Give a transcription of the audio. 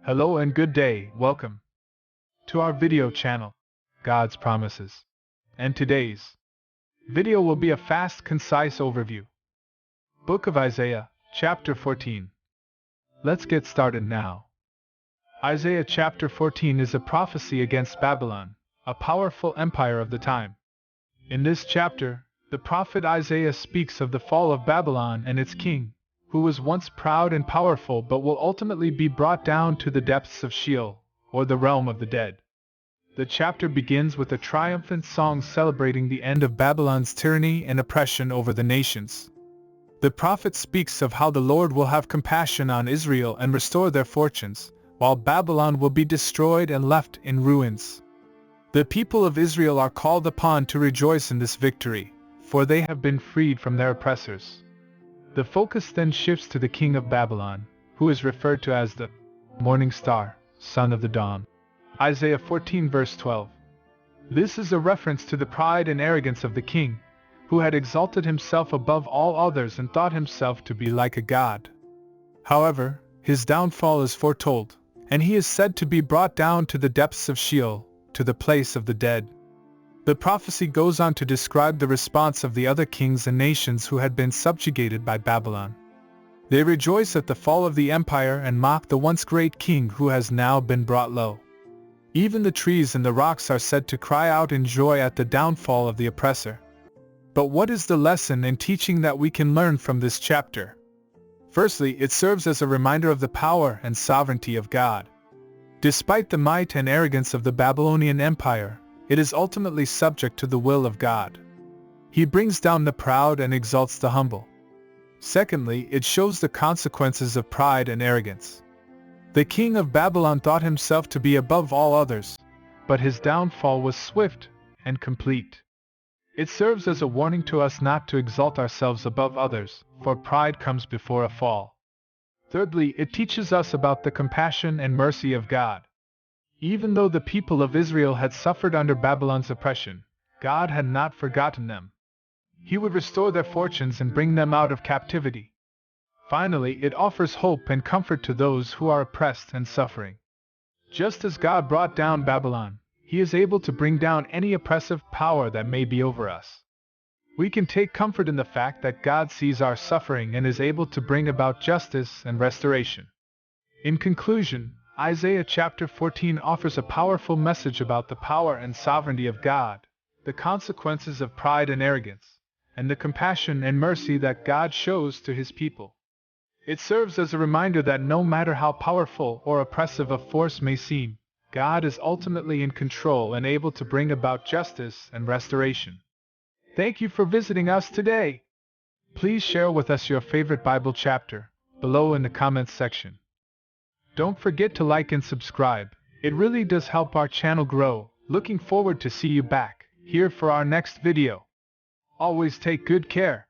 Hello and good day, welcome to our video channel, God's Promises. And today's video will be a fast, concise overview. Book of Isaiah, chapter 14. Let's get started now. Isaiah chapter 14 is a prophecy against Babylon, a powerful empire of the time. In this chapter, the prophet Isaiah speaks of the fall of Babylon and its king, who was once proud and powerful but will ultimately be brought down to the depths of Sheol, or the realm of the dead. The chapter begins with a triumphant song celebrating the end of Babylon's tyranny and oppression over the nations. The prophet speaks of how the Lord will have compassion on Israel and restore their fortunes, while Babylon will be destroyed and left in ruins. The people of Israel are called upon to rejoice in this victory, for they have been freed from their oppressors. The focus then shifts to the king of Babylon, who is referred to as the morning star, son of the dawn. Isaiah 14 verse 12. This is a reference to the pride and arrogance of the king, who had exalted himself above all others and thought himself to be like a god. However, his downfall is foretold, and he is said to be brought down to the depths of Sheol, to the place of the dead. The prophecy goes on to describe the response of the other kings and nations who had been subjugated by Babylon. They rejoice at the fall of the empire and mock the once great king who has now been brought low. Even the trees and the rocks are said to cry out in joy at the downfall of the oppressor. But what is the lesson and teaching that we can learn from this chapter? Firstly, it serves as a reminder of the power and sovereignty of God. Despite the might and arrogance of the Babylonian Empire, it is ultimately subject to the will of God. He brings down the proud and exalts the humble. Secondly, it shows the consequences of pride and arrogance. The king of Babylon thought himself to be above all others, but his downfall was swift and complete. It serves as a warning to us not to exalt ourselves above others, for pride comes before a fall. Thirdly, it teaches us about the compassion and mercy of God. Even though the people of Israel had suffered under Babylon's oppression, God had not forgotten them. He would restore their fortunes and bring them out of captivity. Finally, it offers hope and comfort to those who are oppressed and suffering. Just as God brought down Babylon, He is able to bring down any oppressive power that may be over us. We can take comfort in the fact that God sees our suffering and is able to bring about justice and restoration. In conclusion, Isaiah chapter 14 offers a powerful message about the power and sovereignty of God, the consequences of pride and arrogance, and the compassion and mercy that God shows to His people. It serves as a reminder that no matter how powerful or oppressive a force may seem, God is ultimately in control and able to bring about justice and restoration. Thank you for visiting us today. Please share with us your favorite Bible chapter below in the comments section. Don't forget to like and subscribe. It really does help our channel grow. Looking forward to see you back here for our next video. Always take good care.